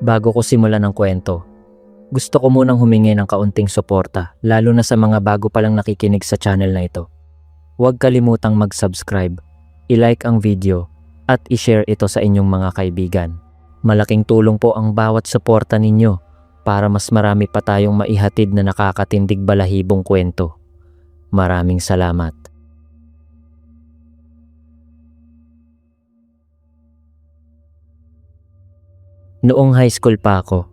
Bago ko simulan ng kwento, gusto ko munang humingi ng kaunting suporta, lalo na sa mga bago palang nakikinig sa channel na ito. Huwag kalimutang mag-subscribe, i-like ang video, at i-share ito sa inyong mga kaibigan. Malaking tulong po ang bawat suporta ninyo para mas marami pa tayong maihatid na nakakatindig balahibong kwento. Maraming salamat. Noong high school pa ako,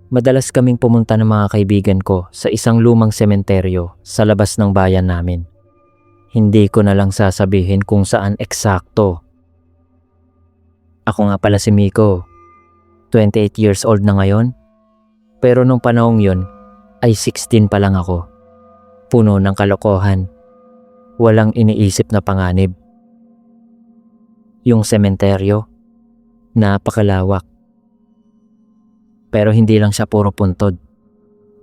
madalas kaming pumunta ng mga kaibigan ko sa isang lumang sementeryo sa labas ng bayan namin. Hindi ko na lang sasabihin kung saan eksakto. Ako nga pala si Miko, 28 years old na ngayon, pero nung panahong yun ay 16 pa lang ako. Puno ng kalokohan, walang iniisip na panganib. Yung sementeryo, napakalawak. Pero hindi lang siya puro puntod.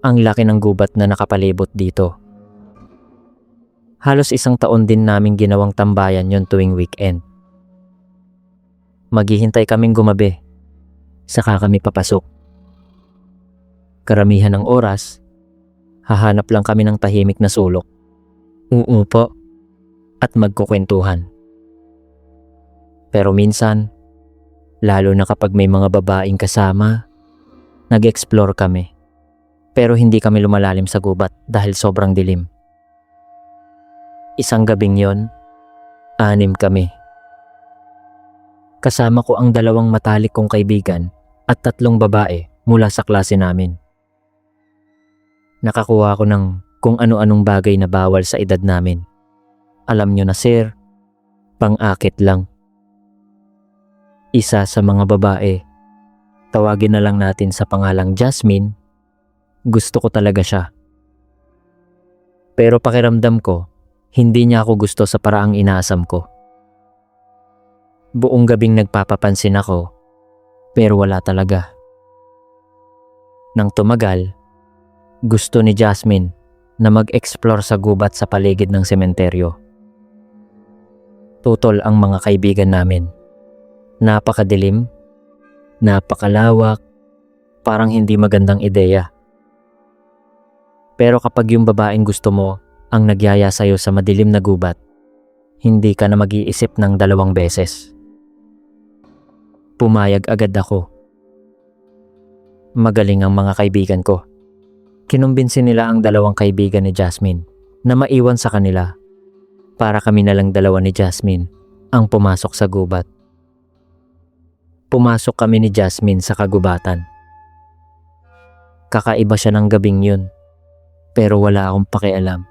Ang laki ng gubat na nakapalibot dito. Halos isang taon din naming ginawang tambayan yon tuwing weekend. Maghihintay kaming gumabi, saka kami papasok. Karamihan ng oras, hahanap lang kami ng tahimik na sulok. Uupo at magkukwentuhan. Pero minsan, lalo na kapag may mga babaeng kasama, nag-explore kami, pero hindi kami lumalalim sa gubat dahil sobrang dilim. Isang gabing yon, 6 kami. Kasama ko ang 2 matalik kong kaibigan at 3 babae mula sa klase namin. Nakakuha ko ng kung ano-anong bagay na bawal sa edad namin. Alam nyo na sir, pang-akit lang. Isa sa mga babae, tawagin na lang natin sa pangalang Jasmine, gusto ko talaga siya. Pero pakiramdam ko, hindi niya ako gusto sa paraang inaasam ko. Buong gabing nagpapapansin ako, pero wala talaga. Nang tumagal, gusto ni Jasmine na mag-explore sa gubat sa paligid ng sementeryo. Tutol ang mga kaibigan namin. Napakadilim, napakalawak, parang hindi magandang ideya. Pero kapag yung babaeng gusto mo ang nagyaya sa'yo sa madilim na gubat, hindi ka na mag-iisip ng 2 beses. Pumayag agad ako. Magaling ang mga kaibigan ko. Kinumbinsi nila ang 2 kaibigan ni Jasmine na maiwan sa kanila para kami na lang 2 ni Jasmine ang pumasok sa gubat. Pumasok kami ni Jasmine sa kagubatan. Kakaiba siya ng gabing yun, pero wala akong pakialam.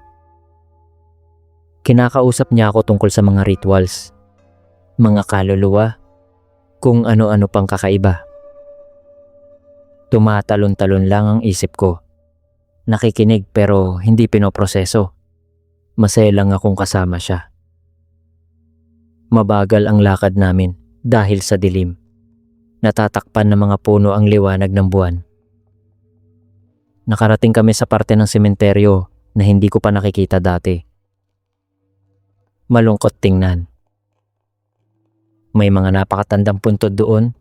Kinakausap niya ako tungkol sa mga rituals, mga kaluluwa, kung ano-ano pang kakaiba. Tumatalon-talon lang ang isip ko. Nakikinig pero hindi pinoproseso. Masaya lang akong kasama siya. Mabagal ang lakad namin dahil sa dilim. Natatakpan ng mga puno ang liwanag ng buwan. Nakarating kami sa parte ng sementeryo na hindi ko pa nakikita dati. Malungkot tingnan. May mga napakatandang puntod doon,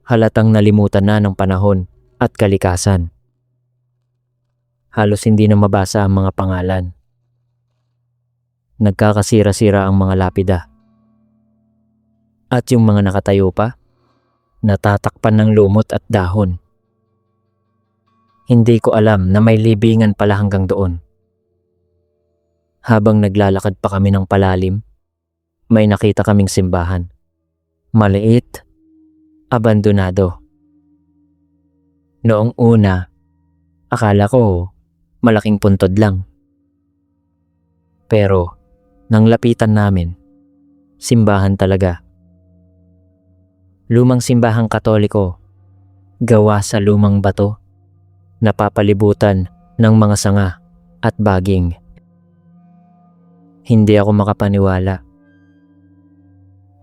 halatang nalimutan na ng panahon at kalikasan. Halos hindi na mabasa ang mga pangalan. Nagkakasira-sira ang mga lapida. At yung mga nakatayo pa, natatakpan ng lumot at dahon. Hindi ko alam na may libingan pala hanggang doon. Habang naglalakad pa kami ng palalim, may nakita kaming simbahan. Maliit, abandonado. Noong una, akala ko malaking puntod lang. Pero nang lapitan namin, simbahan talaga. Lumang simbahang Katoliko, gawa sa lumang bato, napapalibutan ng mga sanga at baging. Hindi ako makapaniwala.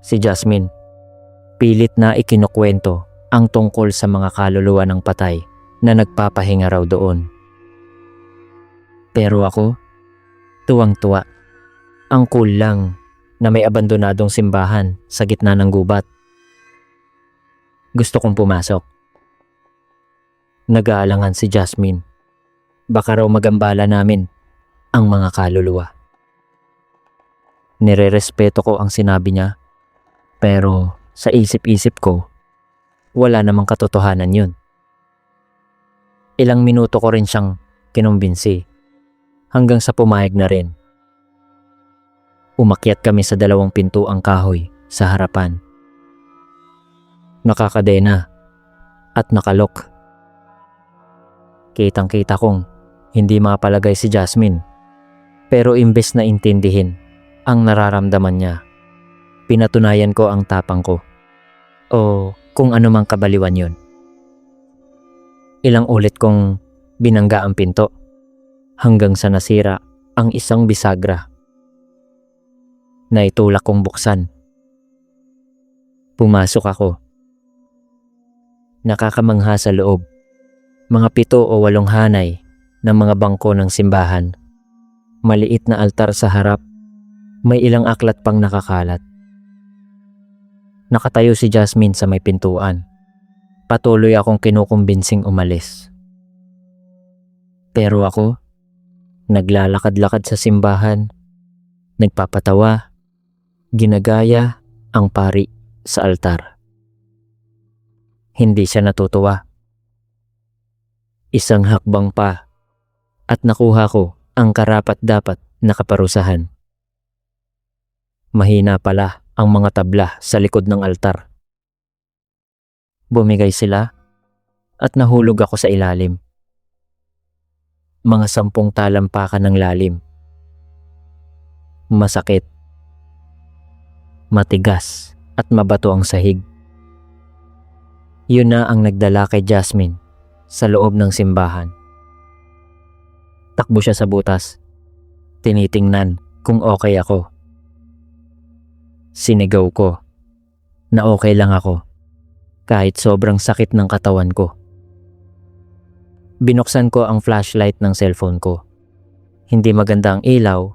Si Jasmine, pilit na ikinukwento ang tungkol sa mga kaluluwa ng patay na nagpapahinga raw doon. Pero ako, tuwang-tuwa. Ang cool lang na may abandonadong simbahan sa gitna ng gubat. Gusto kong pumasok. Nag-aalangan si Jasmine. Baka raw magambala namin ang mga kaluluwa. Nirerespeto ko ang sinabi niya, pero sa isip-isip ko, wala namang katotohanan yun. Ilang minuto ko rin siyang kinumbinsi hanggang sa pumayag na rin. Umakyat kami sa 2 pintuang kahoy sa harapan. Nakakadena at nakalok. Kitang-kita kong hindi mapalagay si Jasmine, pero imbes na intindihin ang nararamdaman niya, pinatunayan ko ang tapang ko o kung anumang kabaliwan yun. Ilang ulit kong binangga ang pinto hanggang sa nasira ang isang bisagra. Naitulak kong buksan. Pumasok ako. Nakakamangha sa loob. Mga 7 o 8 hanay ng mga bangko ng simbahan. Maliit na altar sa harap. May ilang aklat pang nakakalat. Nakatayo si Jasmine sa may pintuan. Patuloy akong kinukumbinsing umalis. Pero ako, naglalakad-lakad sa simbahan, nagpapatawa, ginagaya ang pari sa altar. Hindi siya natutuwa. Isang hakbang pa at nakuha ko ang karapat-dapat na kaparusahan. Mahina pala ang mga tabla sa likod ng altar. Bumigay sila at nahulog ako sa ilalim. Mga 10 talampakan ng lalim. Masakit, matigas at mabato ang sahig. Yun na ang nagdala kay Jasmine sa loob ng simbahan. Takbo siya sa butas. Tinitingnan kung okay ako. Sinigaw ko na okay lang ako kahit sobrang sakit ng katawan ko. Binuksan ko ang flashlight ng cellphone ko. Hindi maganda ang ilaw,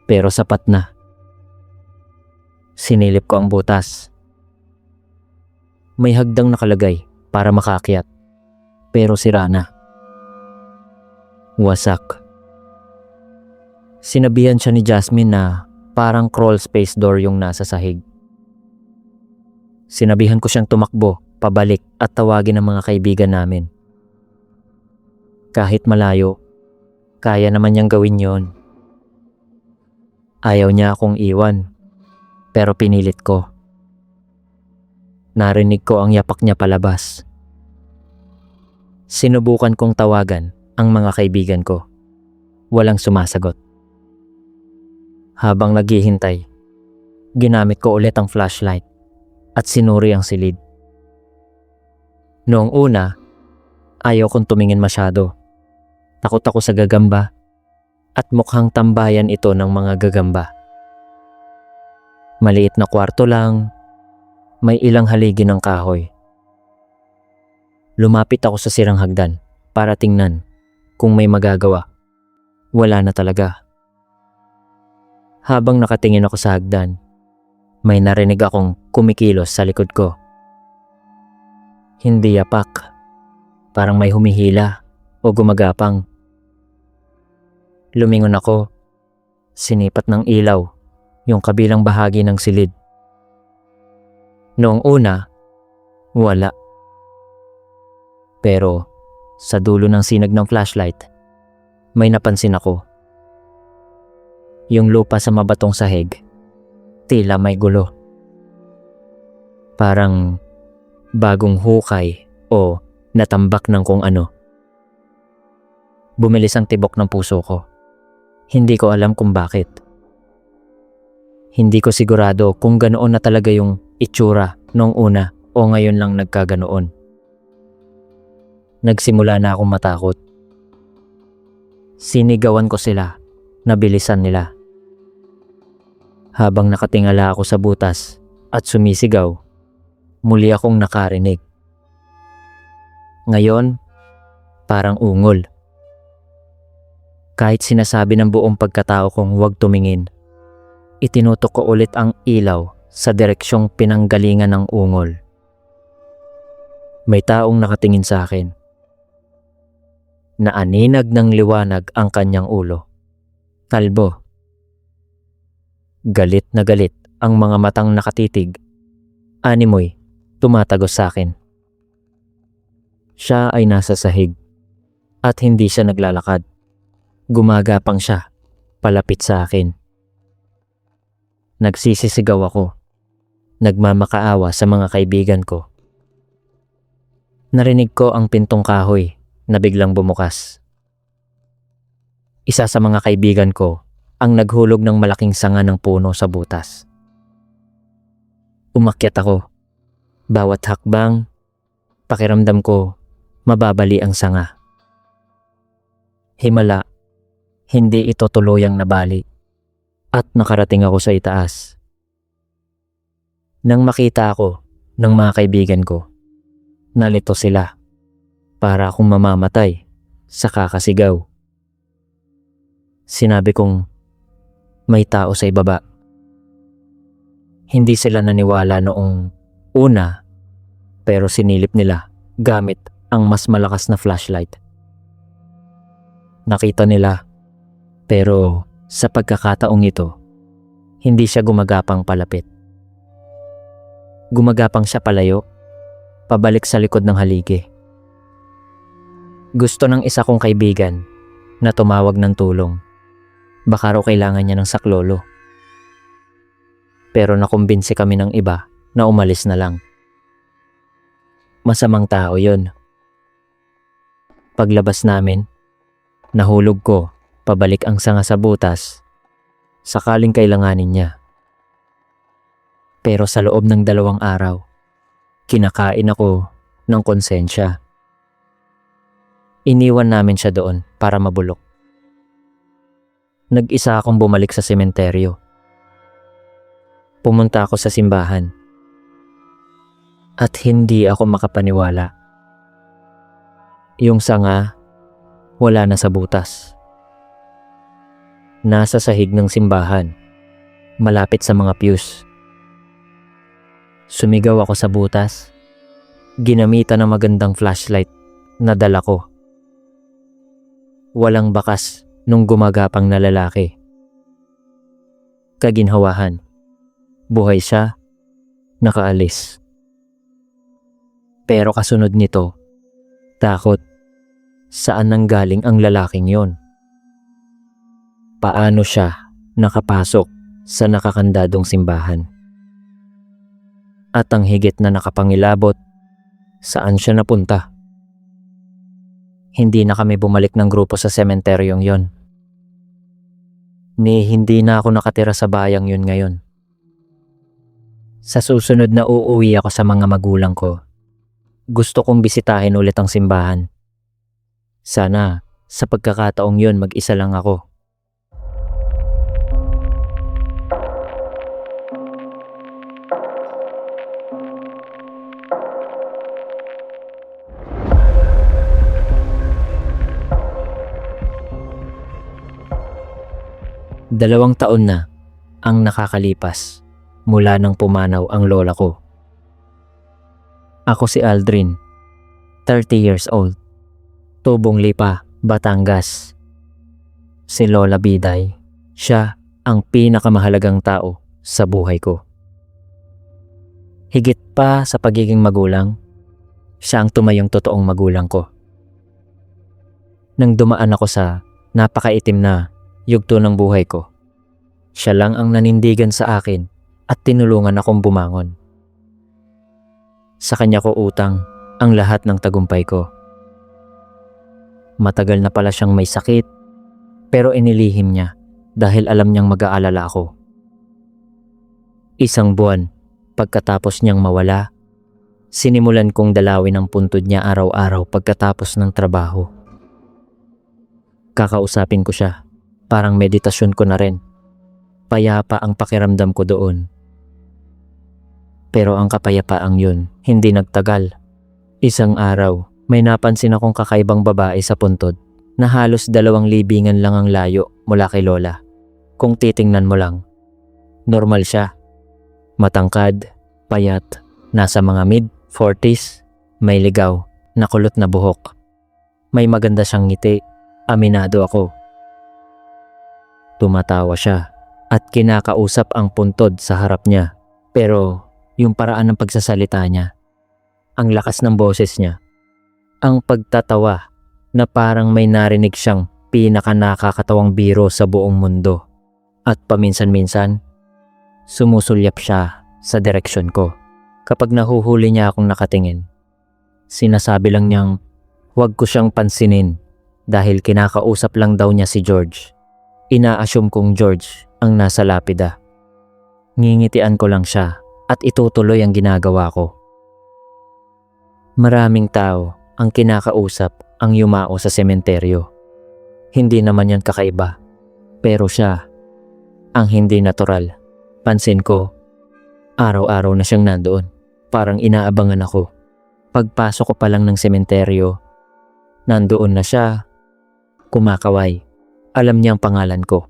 pero sapat na. Sinilip ko ang butas. May hagdang nakalagay para makaakyat, pero sira na. Wasak. Sinabihan siya ni Jasmine na parang crawl space door yung nasa sahig. Sinabihan ko siyang tumakbo, pabalik at tawagin ang mga kaibigan namin. Kahit malayo, kaya naman niyang gawin yon. Ayaw niya akong iwan, pero pinilit ko. Narinig ko ang yapak niya palabas. Sinubukan kong tawagan ang mga kaibigan ko. Walang sumasagot. Habang naghihintay, ginamit ko ulit ang flashlight at sinuri ang silid. Noong una, ayaw kong tumingin masyado. Takot ako sa gagamba at mukhang tambayan ito ng mga gagamba. Maliit na kwarto lang, may ilang haligi ng kahoy. Lumapit ako sa sirang hagdan para tingnan kung may magagawa. Wala na talaga. Habang nakatingin ako sa hagdan, may narinig akong kumikilos sa likod ko. Hindi yapak, parang may humihila o gumagapang. Lumingon ako, sinipat ng ilaw yung kabilang bahagi ng silid. Noong una, wala. Pero sa dulo ng sinag ng flashlight, may napansin ako. Yung lupa sa mabatong sahig, tila may gulo. Parang bagong hukay o natambak ng kung ano. Bumilis ang tibok ng puso ko. Hindi ko alam kung bakit. Hindi ko sigurado kung ganoon na talaga yung itsura noong una o ngayon lang nagkaganoon. Nagsimula na akong matakot. Sinigawan ko sila, nabilisan nila. Habang nakatingala ako sa butas at sumisigaw, muli akong nakarinig. Ngayon, parang ungol. Kahit sinasabi ng buong pagkatao kong huwag tumingin, itinutok ko ulit ang ilaw sa direksyong pinanggalingan ng ungol. May taong nakatingin sa akin. na aninag ng liwanag ang kanyang ulo. Kalbo. Galit na galit ang mga matang nakatitig. Animoy, tumatagos sa akin. Siya ay nasa sahig at hindi siya naglalakad. Gumagapang siya, palapit sa akin. Nagsisisigaw ako, nagmamakaawa sa mga kaibigan ko. Narinig ko ang pintong kahoy na biglang bumukas. Isa sa mga kaibigan ko ang naghulog ng malaking sanga ng puno sa butas. Umakyat ako. Bawat hakbang, pakiramdam ko, mababali ang sanga. Himala, hindi ito tuluyang nabali at nakarating ako sa itaas. Nang makita ako ng mga kaibigan ko, nalito sila para akong mamamatay sa kakasigaw. Sinabi kong may tao sa ibaba. Hindi sila naniwala noong una, pero sinilip nila gamit ang mas malakas na flashlight. Nakita nila, pero sa pagkakataong ito, hindi siya gumagapang palapit. Gumagapang siya palayo, pabalik sa likod ng haligi. Gusto ng isa kong kaibigan na tumawag ng tulong. Baka raw kailangan niya ng saklolo. Pero nakumbinsi kami ng iba na umalis na lang. Masamang tao yun. Paglabas namin, nahulog ko pabalik ang sanga sa butas sakaling kailanganin niya. Pero sa loob ng 2 araw, kinakain ako ng konsensya. Iniwan namin siya doon para mabulok. Nag-isa akong bumalik sa sementeryo. Pumunta ako sa simbahan. At hindi ako makapaniwala. Yung sanga, wala na sa butas. Nasa sahig ng simbahan, malapit sa mga pews. Sumigaw ako sa butas. Ginamitan ng magandang flashlight na dala ko. Walang bakas nung gumagapang na lalaki. Kaginhawahan. Buhay siya, nakaalis. Pero kasunod nito, takot. Saan nanggaling ang lalaking yon? Paano siya nakapasok sa nakakandadong simbahan? At ang higit na nakapangilabot, saan siya napunta? Hindi na kami bumalik ng grupo sa sementeryong yon. Hindi na ako nakatira sa bayang yun ngayon. Sa susunod na uuwi ako sa mga magulang ko, gusto kong bisitahin ulit ang simbahan. Sana sa pagkakataong yun mag-isa lang ako. Dalawang taon na ang nakakalipas mula nang pumanaw ang lola ko. Ako si Aldrin, 30 years old, Tubong Lipa, Batangas. Si Lola Biday, siya ang pinakamahalagang tao sa buhay ko. Higit pa sa pagiging magulang, siya ang tumayong totoong magulang ko. Nang dumaan ako sa napakaitim na yugto ng buhay ko, siya lang ang nanindigan sa akin at tinulungan akong bumangon. Sa kanya ko utang ang lahat ng tagumpay ko. Matagal na pala siyang may sakit, pero inilihim niya dahil alam niyang mag-aalala ako. 1 buwan pagkatapos niyang mawala, sinimulan kong dalawin ang puntod niya araw-araw pagkatapos ng trabaho. Kakausapin ko siya, parang meditasyon ko na rin. Payapa ang pakiramdam ko doon. Pero ang kapayapaang yun, hindi nagtagal. Isang araw, may napansin akong kakaibang babae sa puntod na halos 2 libingan lang ang layo mula kay Lola. Kung titingnan mo lang, normal siya. Matangkad, payat, nasa mga mid-40s, may ligaw, nakulot na buhok. May maganda siyang ngiti, aminado ako. Tumatawa siya at kinakausap ang puntod sa harap niya. Pero yung paraan ng pagsasalita niya, ang lakas ng boses niya, ang pagtatawa na parang may narinig siyang pinakanakakatawang biro sa buong mundo. At paminsan-minsan, sumusulyap siya sa direksyon ko. Kapag nahuhuli niya akong nakatingin, sinasabi lang niyang huwag ko siyang pansinin dahil kinakausap lang daw niya si George. Ina-assume kong George ang nasa lapida. Ngingitian ko lang siya at itutuloy ang ginagawa ko. Maraming tao ang kinakausap ang yumao sa sementeryo. Hindi naman yan kakaiba. Pero siya, ang hindi natural. Pansin ko, araw-araw na siyang nandoon. Parang inaabangan ako. Pagpasok ko pa lang ng sementeryo, nandoon na siya, kumakaway. Alam niya ang pangalan ko.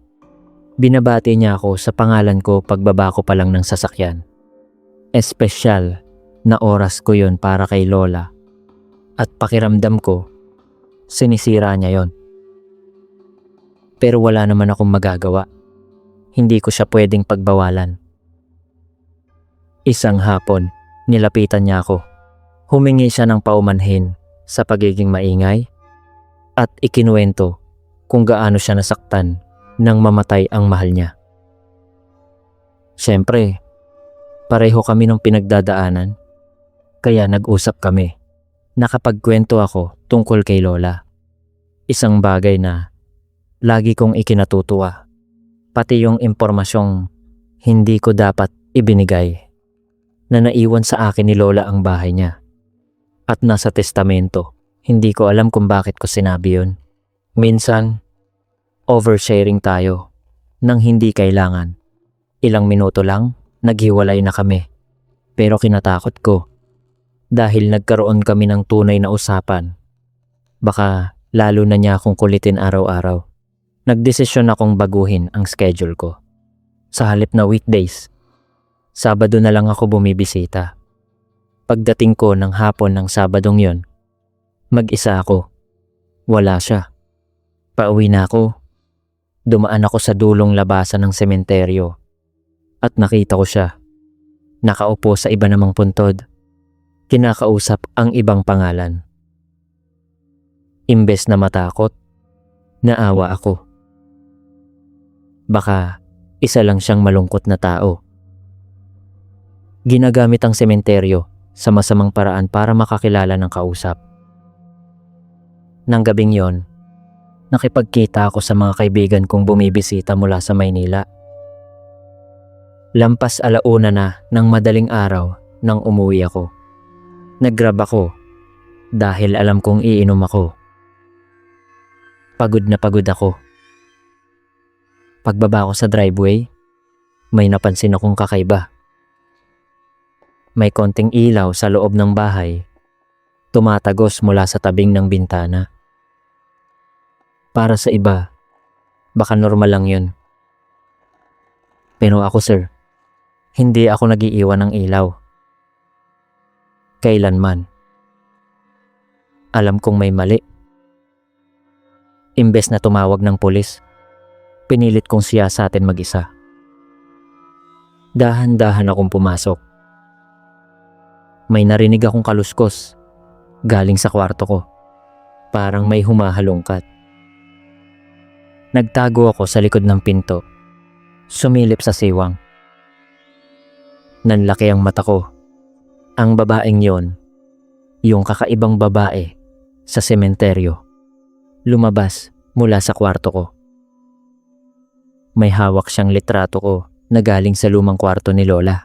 Binabati niya ako sa pangalan ko pagbaba ko pa lang ng sasakyan. Espesyal na oras ko yon para kay Lola. At pakiramdam ko, sinisira niya yon. Pero wala naman akong magagawa. Hindi ko siya pwedeng pagbawalan. Isang hapon, nilapitan niya ako. Humingi siya ng paumanhin sa pagiging maingay at ikinuwento kung gaano siya nasaktan nang mamatay ang mahal niya. Siyempre, pareho kami ng pinagdadaanan, kaya nag-usap kami. Nakapagkwento ako tungkol kay Lola. Isang bagay na lagi kong ikinatutuwa, pati yung impormasyong hindi ko dapat ibinigay, na naiwan sa akin ni Lola ang bahay niya. At nasa testamento, hindi ko alam kung bakit ko sinabi yun. Minsan, oversharing tayo nang hindi kailangan. Ilang minuto lang, naghiwalay na kami. Pero kinatakot ko dahil nagkaroon kami ng tunay na usapan. Baka lalo na niya akong kulitin araw-araw. Nagdesisyon akong baguhin ang schedule ko. Sa halip na weekdays, Sabado na lang ako bumibisita. Pagdating ko ng hapon ng Sabadong yon, mag-isa ako. Wala siya. Pauwi na ako. Dumaan ako sa dulong labasan ng sementeryo at nakita ko siya. Nakaupo sa iba namang puntod. Kinakausap ang ibang pangalan. Imbes na matakot, naawa ako. Baka isa lang siyang malungkot na tao. Ginagamit ang sementeryo sa masamang paraan para makakilala ng kausap. Nang gabing yon, nakipagkita ako sa mga kaibigan kong bumibisita mula sa Maynila. Lampas 1:00 na ng madaling araw nang umuwi ako. Nag-grab ako dahil alam kong iinom ako. Pagod na pagod ako. Pagbaba ko sa driveway, may napansin akong kakaiba. May konting ilaw sa loob ng bahay, tumatagos mula sa tabing ng bintana. Para sa iba, baka normal lang yun. Pero ako, sir, hindi ako nag-iiwan ng ilaw. Kailanman. Alam kong may mali. Imbes na tumawag ng pulis, pinilit kong siyasatin mag-isa. Dahan-dahan akong pumasok. May narinig akong kaluskos galing sa kwarto ko. Parang may humahalongkat. Nagtago ako sa likod ng pinto. Sumilip sa siwang. Nanlaki ang mata ko. Ang babaeng yon, yung kakaibang babae sa sementeryo, lumabas mula sa kwarto ko. May hawak siyang litrato ko na galing sa lumang kwarto ni Lola.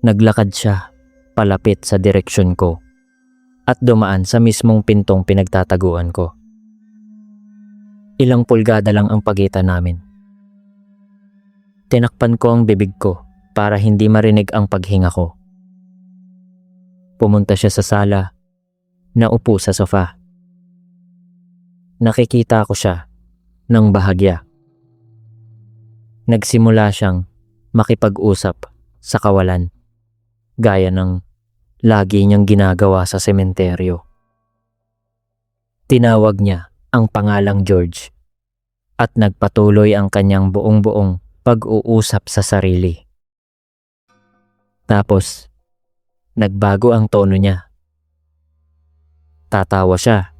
Naglakad siya palapit sa direksyon ko at dumaan sa mismong pintong pinagtataguan ko. Ilang pulgada lang ang pagitan namin. Tinakpan ko ang bibig ko para hindi marinig ang paghinga ko. Pumunta siya sa sala, naupo sa sofa. Nakikita ko siya ng bahagya. Nagsimula siyang makipag-usap sa kawalan, gaya ng lagi niyang ginagawa sa sementeryo. Tinawag niya ang pangalang George at nagpatuloy ang kanyang buong-buong pag-uusap sa sarili. Tapos, nagbago ang tono niya. Tatawa siya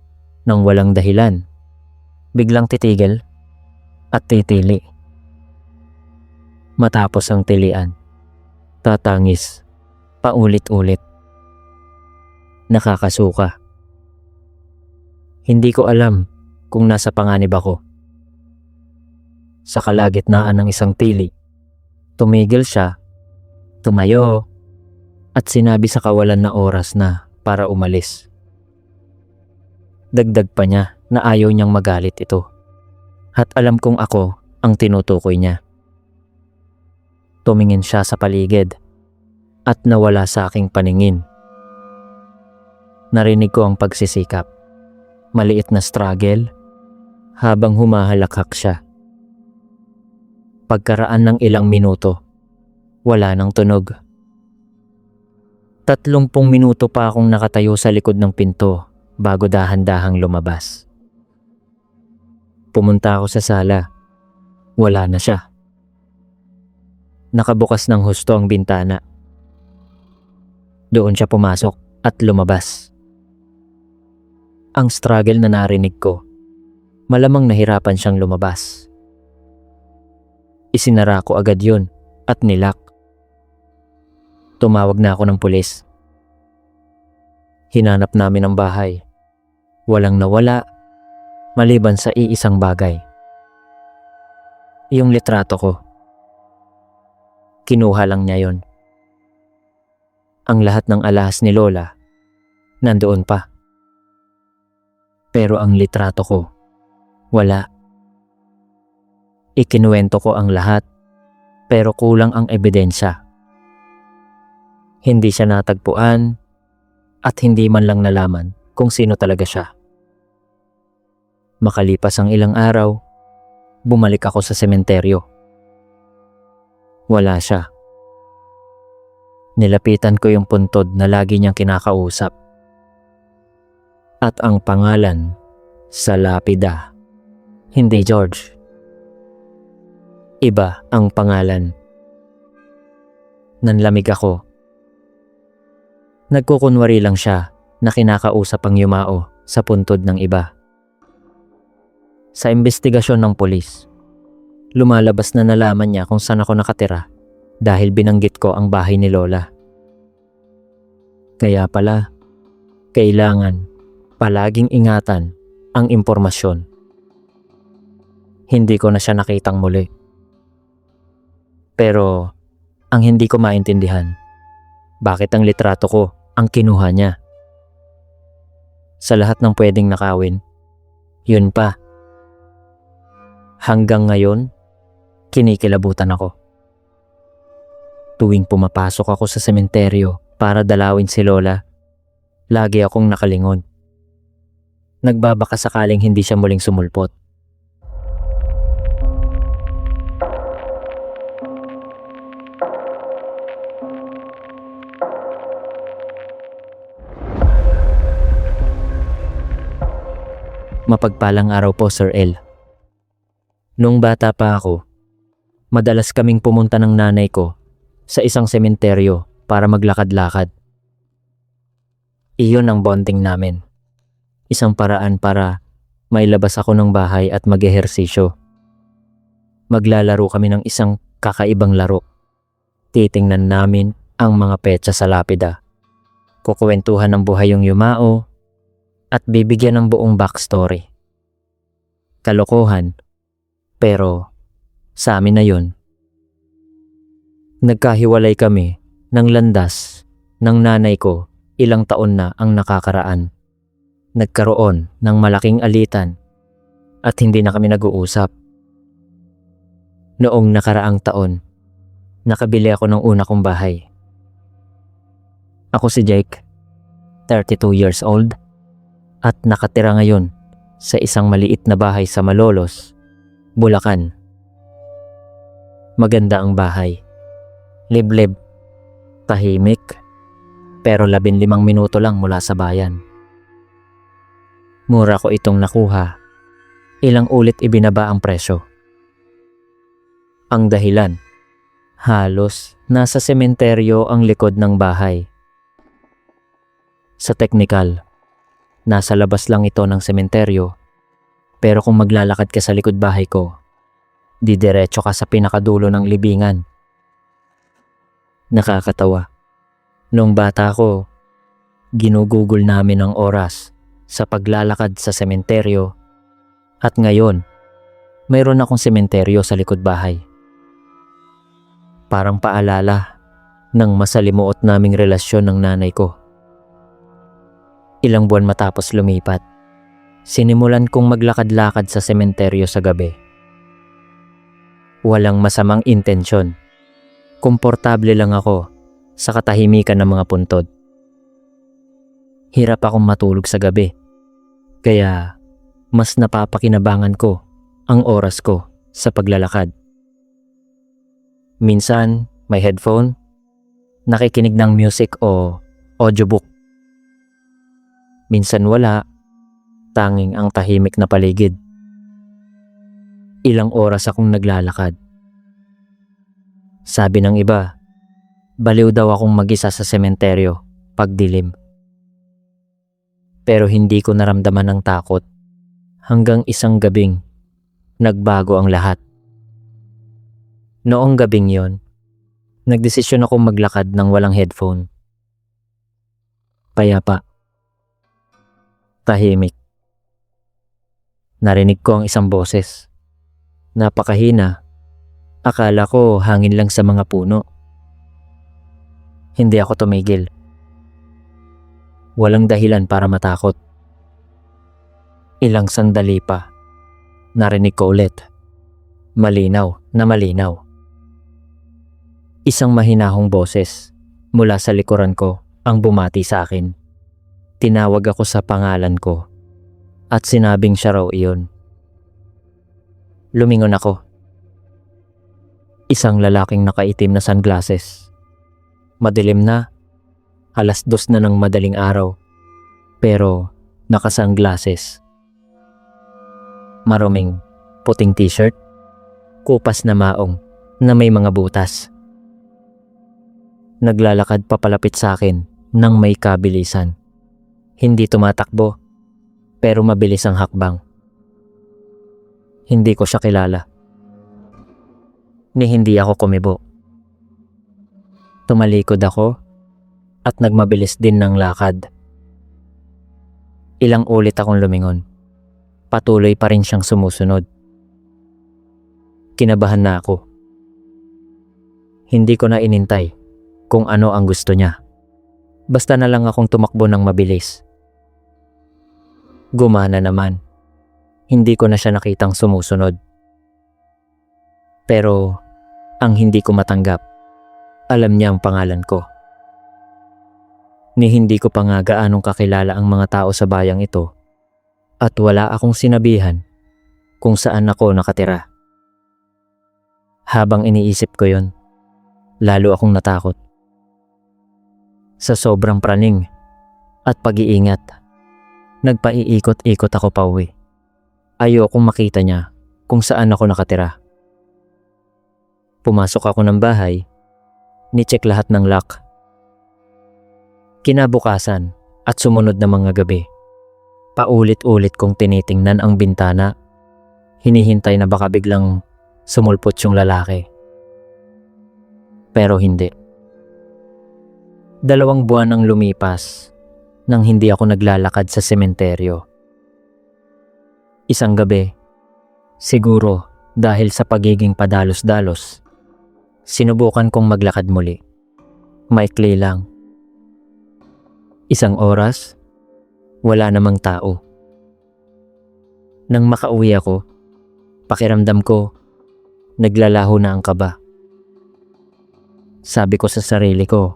nang walang dahilan. Biglang titigil at titili. Matapos ang tilian, tatangis paulit-ulit. Nakakasuka. Hindi ko alam kung nasa panganib ako. Sa kalagitnaan ng isang tili, tumigil siya, tumayo, at sinabi sa kawalan na oras na para umalis. Dagdag pa niya na ayaw niyang magalit ito. At alam kong ako ang tinutukoy niya. Tumingin siya sa paligid at nawala sa aking paningin. Narinig ko ang pagsisikap. Maliit na struggle habang humahalakhak siya. Pagkaraan ng ilang minuto, wala nang tunog. 30 minuto pa akong nakatayo sa likod ng pinto bago dahan-dahang lumabas. Pumunta ako sa sala. Wala na siya. Nakabukas ng husto ang bintana. Doon siya pumasok at lumabas. Ang struggle na narinig ko, malamang nahirapan siyang lumabas. Isinara ko agad yun at nilak. Tumawag na ako ng pulis. Hinanap namin ang bahay. Walang nawala, maliban sa iisang bagay. Yung litrato ko. Kinuha lang niya yon. Ang lahat ng alahas ni Lola, nandoon pa. Pero ang litrato ko, wala. Ikinuwento ko ang lahat, pero kulang ang ebidensya. Hindi siya natagpuan, at hindi man lang nalaman kung sino talaga siya. Makalipas ang ilang araw, bumalik ako sa sementeryo. Wala siya. Nilapitan ko yung puntod na lagi niyang kinakausap. At ang pangalan sa lapida, hindi George. Iba ang pangalan. Nanlamig ako. Nagkukunwari lang siya na kinakausap ang yumao sa puntod ng iba. Sa investigasyon ng pulis, lumalabas na nalaman niya kung saan ako nakatira dahil binanggit ko ang bahay ni Lola. Kaya pala, kailangan palaging ingatan ang impormasyon. Hindi ko na siya nakitang muli. Pero ang hindi ko maintindihan, bakit ang litrato ko ang kinuha niya? Sa lahat ng pwedeng nakawin, yun pa. Hanggang ngayon, kinikilabutan ako. Tuwing pumapasok ako sa sementeryo para dalawin si Lola, lagi akong nakalingon. Nagbabaka sakaling hindi siya muling sumulpot. Mapagpalang araw po, Sir L. Nung bata pa ako, madalas kaming pumunta ng nanay ko sa isang sementeryo para maglakad-lakad. Iyon ang bonding namin. Isang paraan para mailabas ako ng bahay at mag-ehersisyo. Maglalaro kami ng isang kakaibang laro. Titingnan namin ang mga petsa sa lapida. Kukuwentuhan ng buhay yung yumao at bibigyan ng buong backstory. Kalokohan, pero sa amin na yun. Nagkahiwalay kami ng landas ng nanay ko ilang taon na ang nakakaraan. Nagkaroon ng malaking alitan at hindi na kami nag-uusap. Noong nakaraang taon, nakabili ako ng una kong bahay. Ako si Jake, 32 years old, at nakatira ngayon sa isang maliit na bahay sa Malolos, Bulacan. Maganda ang bahay. Liblib, tahimik, pero 15 minuto lang mula sa bayan. Mura ko itong nakuha. Ilang ulit ibinaba ang presyo. Ang dahilan, halos nasa sementeryo ang likod ng bahay. Sa teknikal, nasa labas lang ito ng sementeryo, pero kung maglalakad ka sa likod bahay ko, didiretso ka sa pinakadulo ng libingan. Nakakatawa. Noong bata ko, ginugugol namin ang oras sa paglalakad sa sementeryo at ngayon, mayroon akong sementeryo sa likod bahay. Parang paalala ng masalimuot naming relasyon ng nanay ko. Ilang buwan matapos lumipat, sinimulan kong maglakad-lakad sa sementeryo sa gabi. Walang masamang intensyon. Komportable lang ako sa katahimikan ng mga puntod. Hirap akong matulog sa gabi, kaya mas napapakinabangan ko ang oras ko sa paglalakad. Minsan may headphone, nakikinig ng music o audiobook. Minsan wala, tanging ang tahimik na paligid. Ilang oras akong naglalakad. Sabi ng iba, baliw daw akong mag-isa sa sementeryo pag dilim. Pero hindi ko naramdaman ang takot hanggang isang gabing nagbago ang lahat. Noong gabing yon, nagdesisyon akong maglakad ng walang headphone. Payapa. Tahimik. Narinig ko ang isang boses. Napakahina. Akala ko hangin lang sa mga puno. Hindi ako tumigil. Walang dahilan para matakot. Ilang sandali pa, narinig ko ulit. Malinaw na malinaw. Isang mahinahong boses mula sa likuran ko ang bumati sa akin. Tinawag ako sa pangalan ko at sinabing siya raw iyon. Lumingon ako. Isang lalaking nakaitim na sunglasses. Madilim na, 2:00 na ng madaling araw, pero naka-sunglasses. Maruming, puting t-shirt, kupas na maong na may mga butas. Naglalakad papalapit sa akin ng may kabilisan. Hindi tumatakbo, pero mabilis ang hakbang. Hindi ko siya kilala. Ni hindi ako kumibo. Tumalikod ako at nagmabilis din ng lakad. Ilang ulit akong lumingon. Patuloy pa rin siyang sumusunod. Kinabahan na ako. Hindi ko na inintay kung ano ang gusto niya. Basta na lang akong tumakbo ng mabilis. Gumana naman. Hindi ko na siya nakitang sumusunod. Pero ang hindi ko matanggap, alam niya ang pangalan ko. Ni hindi ko pa nga gaanong kakilala ang mga tao sa bayang ito at wala akong sinabihan kung saan ako nakatira. Habang iniisip ko yon, lalo akong natakot. Sa sobrang praning at pag-iingat, nagpaiikot-ikot ako pauwi. Ayokong makita niya kung saan ako nakatira. Pumasok ako ng bahay, ni-check lahat ng lock. Kinabukasan at sumunod na mga gabi, paulit-ulit kong tinitingnan ang bintana, hinihintay na baka biglang sumulpot yung lalaki. Pero hindi. 2 buwan ang lumipas nang hindi ako naglalakad sa sementeryo. Isang gabi, siguro dahil sa pagiging padalos-dalos, sinubukan kong maglakad muli. Maikli lang. 1 oras, wala namang tao. Nang makauwi ako, pakiramdam ko, naglalaho na ang kaba. Sabi ko sa sarili ko,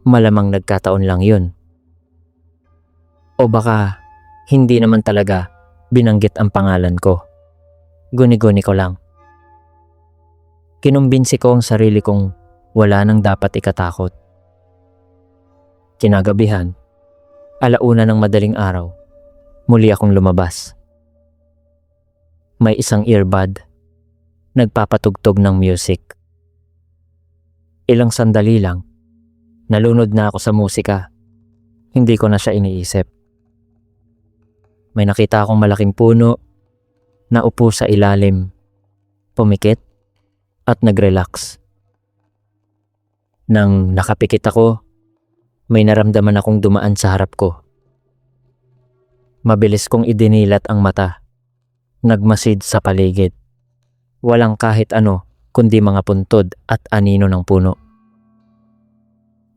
malamang nagkataon lang yun. O baka, hindi naman talaga binanggit ang pangalan ko. Guni-guni ko lang. Kinumbinsi ko ang sarili kong wala nang dapat ikatakot. Kinagabihan, 1:00 ng madaling araw, Muli akong lumabas. May isang earbud. Nagpapatugtog ng music. Ilang sandali lang, nalunod na ako sa musika. Hindi ko na siya iniisip. May nakita akong malaking puno na upo sa ilalim, pumikit at nag-relax. Nang nakapikit ako, may naramdaman akong dumaan sa harap ko. Mabilis kong idinilat ang mata. Nagmasid sa paligid. Walang kahit ano kundi mga puntod at anino ng puno.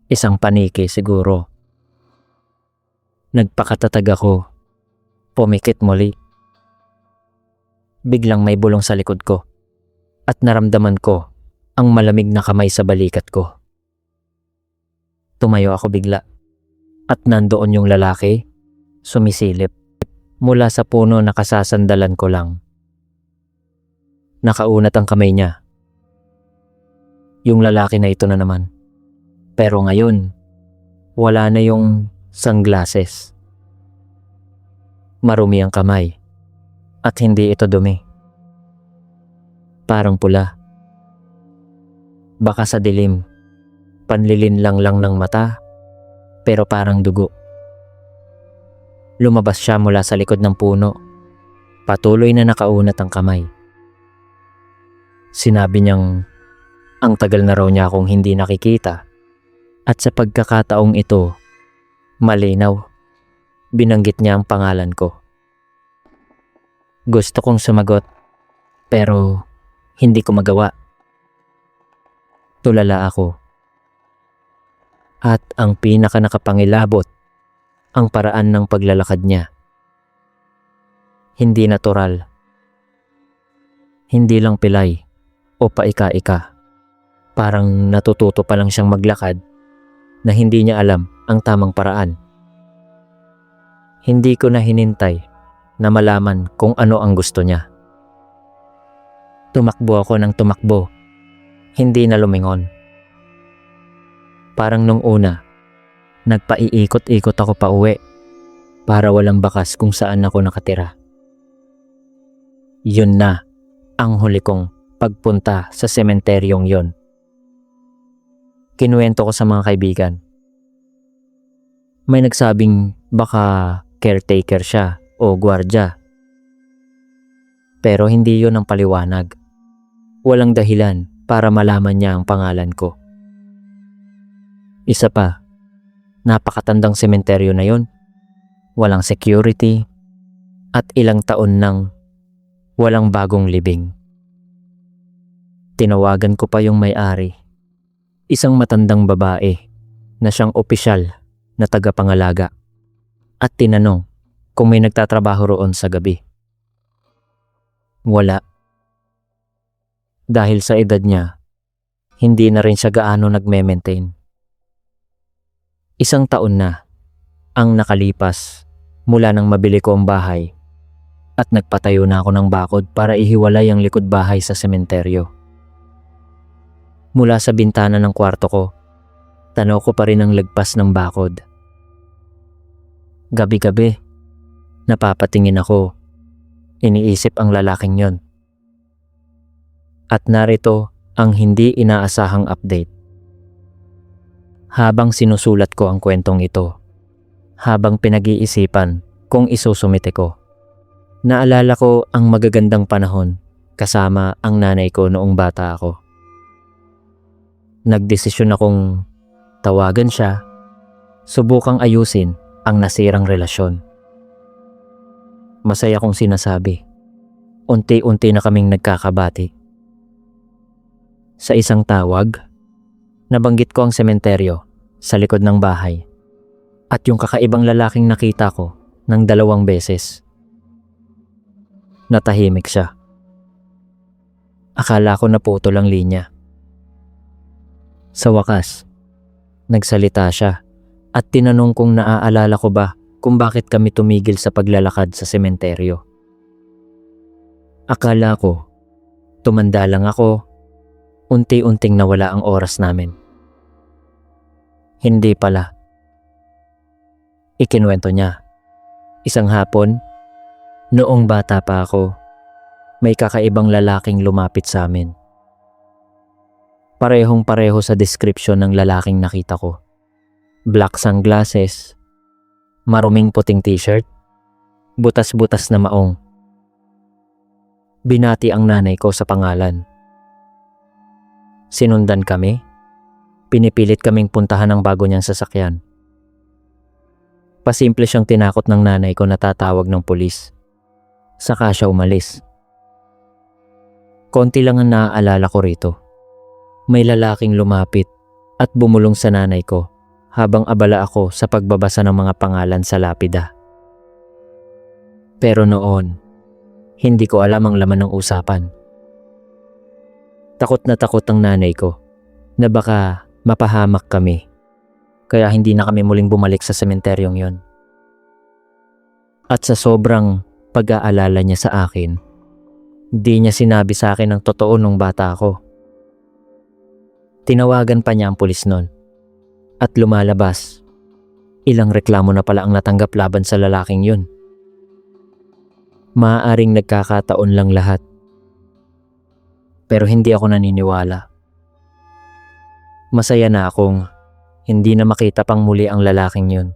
Isang paniki siguro. Nagpakatatag ako. Pumikit muli. Biglang may bulong sa likod ko at naramdaman ko ang malamig na kamay sa balikat ko. Tumayo ako bigla at nandoon yung lalaki, sumisilip. Mula sa puno na kasasandalan ko lang. Nakaunat ang kamay niya. Yung lalaki na ito na naman. Pero ngayon, wala na yung sunglasses. Marumi ang kamay at hindi ito dumi. Parang pula. Baka sa dilim, panlilinlang lang ng mata, pero parang dugo. Lumabas siya mula sa likod ng puno. Patuloy na nakaunat ang kamay. Sinabi niyang ang tagal na raw niya akong hindi nakikita at sa pagkakataong ito, malinaw, binanggit niya ang pangalan ko. Gusto kong sumagot pero hindi ko magawa. Tulala ako. At ang pinaka nakapangilabot, ang paraan ng paglalakad niya. Hindi natural. Hindi lang pilay o paika-ika. Parang natututo pa lang siyang maglakad na hindi niya alam ang tamang paraan. Hindi ko na hinintay na malaman kung ano ang gusto niya. Tumakbo ako ng tumakbo. Hindi na lumingon. Parang nung una, nagpaiikot-ikot ako pa uwi para walang bakas kung saan ako nakatira. Yun na ang huli kong pagpunta sa sementeryong yon. Kinuwento ko sa mga kaibigan. May nagsabing baka caretaker siya o gwardya. Pero hindi yon ang paliwanag. Walang dahilan para malaman niya ang pangalan ko. Isa pa, napakatandang sementeryo na yon. Walang security at ilang taon nang walang bagong libing. Tinawagan ko pa yung may-ari, isang matandang babae na siyang opisyal na tagapangalaga, at tinanong kung may nagtatrabaho roon sa gabi. Wala. Dahil sa edad niya, hindi na rin siya gaano nagme-maintain. Isang taon na ang nakalipas mula nang mabili ko ang bahay at nagpatayo na ako ng bakod para ihiwalay ang likod bahay sa sementeryo. Mula sa bintana ng kwarto ko, tanaw ko pa rin ang lagpas ng bakod. Gabi-gabi, napapatingin ako, iniisip ang lalaking yon. At narito ang hindi inaasahang update. Habang sinusulat ko ang kwentong ito, habang pinag-iisipan kung isusumite ko, naalala ko ang magagandang panahon kasama ang nanay ko noong bata ako. Nagdesisyon akong tawagan siya, subukang ayusin ang nasirang relasyon. Masaya kong sinasabi, unti-unti na kaming nagkakabati. Sa isang tawag, nabanggit ko ang sementeryo sa likod ng bahay at yung kakaibang lalaking nakita ko ng 2 beses. Natahimik siya. Akala ko naputol ang linya. Sa wakas, nagsalita siya at tinanong kung naaalala ko ba kung bakit kami tumigil sa paglalakad sa sementeryo. Akala ko, tumanda lang ako, unti-unting nawala ang oras namin. Hindi pala. Ikinuwento niya. Isang hapon, noong bata pa ako, may kakaibang lalaking lumapit sa amin. Parehong-pareho sa description ng lalaking nakita ko. Black sungglasses, maruming puting t-shirt, butas-butas na maong. Binati ang nanay ko sa pangalan. Sinundan kami. Pinipilit kaming puntahan ang bago niyang sasakyan. Pasimple siyang tinakot ng nanay ko na tatawag ng pulis. Saka siya umalis. Konti lang ang naaalala ko rito. May lalaking lumapit at bumulong sa nanay ko habang abala ako sa pagbabasa ng mga pangalan sa lapida. Pero noon, hindi ko alam ang laman ng usapan. Takot na takot ang nanay ko na baka mapahamak kami, kaya hindi na kami muling bumalik sa sementeryong yon. At sa sobrang pag-aalala niya sa akin, di niya sinabi sa akin ang totoo nung bata ako. Tinawagan pa niya ang pulis nun. At lumalabas, ilang reklamo na pala ang natanggap laban sa lalaking yun. Maaaring nagkakataon lang lahat. Pero hindi ako naniniwala. Masaya na akong hindi na makita pang muli ang lalaking yun.